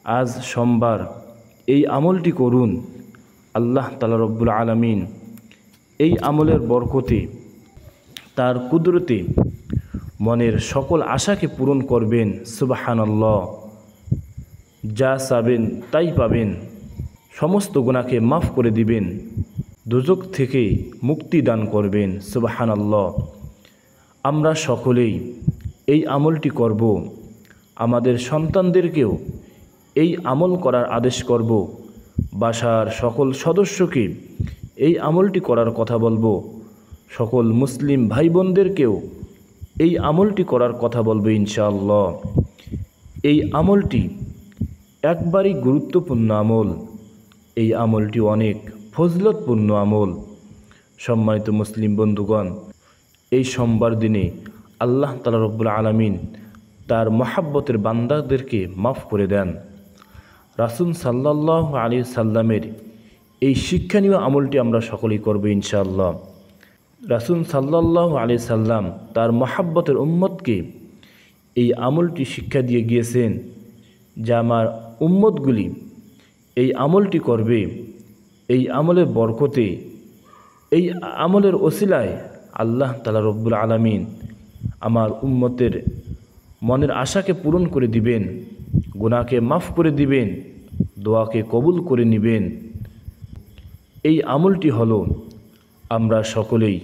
আজ সোমবার, এই আমলটি করুন। আল্লাহ তাআলা রব্বুল আলামিন এই আমলের বরকতে, তার কুদরতে মনের সকল আশাকে পূরণ করবেন। সুবহানাল্লাহ। যা চাবেন তাই পাবেন। সমস্ত গুনাহকে মাফ করে দিবেন, দোজখ থেকে মুক্তি দান করবেন। সুবহানাল্লাহ। আমরা সকলেই এই আমলটি করব, আমাদের সন্তানদেরকেও এই আমল করার আদেশ করব, বাসার সকল সদস্যকে এই আমলটি করার কথা বলবো, সকল মুসলিম ভাই বোনদেরকেও এই আমলটি করার কথা বলবো ইনশাআল্লাহ। এই আমলটি একবারই গুরুত্বপূর্ণ আমল। এই আমলটি অনেক ফজিলতপূর্ণ আমল। সম্মানিত মুসলিম বন্ধুগণ, এই সোমবার দিনে আল্লাহ তাআলা রব্বুল আলামিন তার মহাব্বতের বান্দাদেরকে মাফ করে দেন। রাসূল সাল্লাল্লাহু আলাইহি সাল্লামের এই শিক্ষণীয় আমলটি আমরা সকলেই করব ইনশাআল্লাহ। রাসূল সাল্লাল্লাহু আলাইহি সাল্লাম তার মহাব্বতের উম্মতকে এই আমলটি শিক্ষা দিয়ে গিয়েছেন যে আমার উম্মতগুলি এই আমলটি করবে। এই আমলের বরকতে, এই আমলের ওসিলায় আল্লাহ তাআলা রব্বুল আলামিন আমার উম্মতের মনের আশাকে পূরণ করে দিবেন, গুনাহকে মাফ করে দিবেন, দোয়াকে কবুল করে নেবেন। এই আমলটি হলো, আমরা সকলেই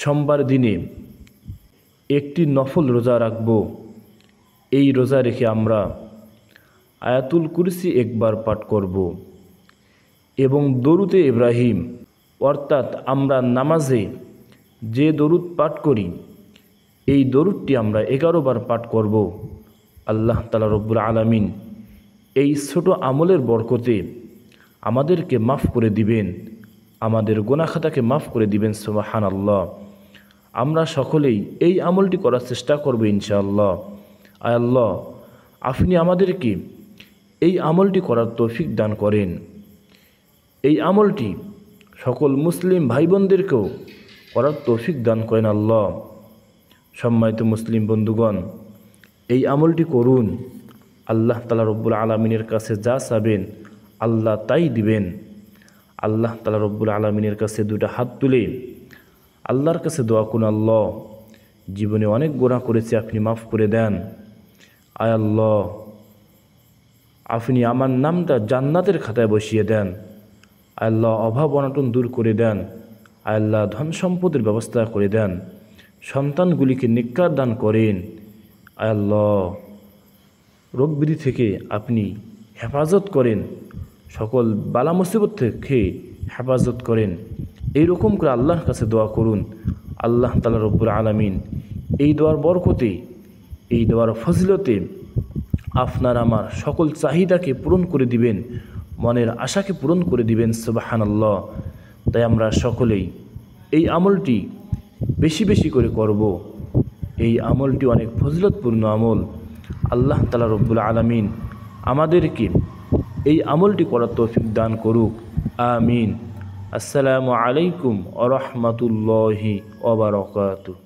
সোমবার দিনে একটি নফল রোজা রাখব। এই রোজা রেখে আমরা আয়াতুল কুরসি একবার পাঠ করব এবং দরুদে ইব্রাহিম, অর্থাৎ আমরা নামাজে যে দরুদ পাঠ করি এই দরুদটি আমরা 11 বার পাঠ করব। আল্লাহ তাআলা রব্বুল আলামিন এই ছোট আমলের বরকতে আমাদেরকে মাফ করে দিবেন, আমাদের গুনাহ খাতাকে মাফ করে দিবেন। সুবহানাল্লাহ। আমরা সকলেই এই আমলটি করার চেষ্টা করব ইনশাআল্লাহ। আয় আল্লাহ, আপনি আমাদেরকে এই আমলটি করার তৌফিক দান করেন। এই আমলটি সকল মুসলিম ভাই বোনদেরকেও করার তৌফিক দান করেন আল্লাহ। সম্মানিত মুসলিম বন্ধুগণ, এই আমলটি করুন। আল্লাহ তাআলা রব্বুল আলামিনের কাছে যা চাবেন আল্লাহ তাই দিবেন। আল্লাহ তাআলা রব্বুল আলামিনের কাছে দুটা হাত তুলে আল্লাহর কাছে দোয়া করুন, আল্লাহ জীবনে অনেক গুনাহ করেছি, আপনি মাফ করে দেন। আয় আল্লাহ, আপনি আমার নামটা জান্নাতের খাতায় বসিয়ে দেন। আয় আল্লাহ, অভাব অনটন দূর করে দেন। আয় আল্লাহ, ধন সম্পদের ব্যবস্থা করে দেন। সন্তানগুলিকে নেককার দান করেন। আয় আল্লাহ, রোগ ব্যাধি থেকে আপনি হেফাজত করেন, সকল বালা মুসিবত থেকে হেফাজত করেন। এইরকম করে আল্লাহর কাছে দোয়া করুন। আল্লাহ তাআলা রব্বুল আলামিন এই দোয়ার বরকতে, এই দোয়ার ফজিলতে আপনার আমার সকল চাহিদাকে পূরণ করে দিবেন, মনের আশাকে পূরণ করে দিবেন। সুবহানাল্লাহ। তাই আমরা সকলেই এই আমলটি বেশি বেশি করে করব। এই আমলটি অনেক ফজিলতপূর্ণ আমল। আল্লাহ তাআলা রব্বুল আলামিন আমাদেরকে এই আমলটি করার তৌফিক দান করুক। আমিন। আসসালামু আলাইকুম ওয়া রাহমাতুল্লাহি ওয়া বারাকাতুহু।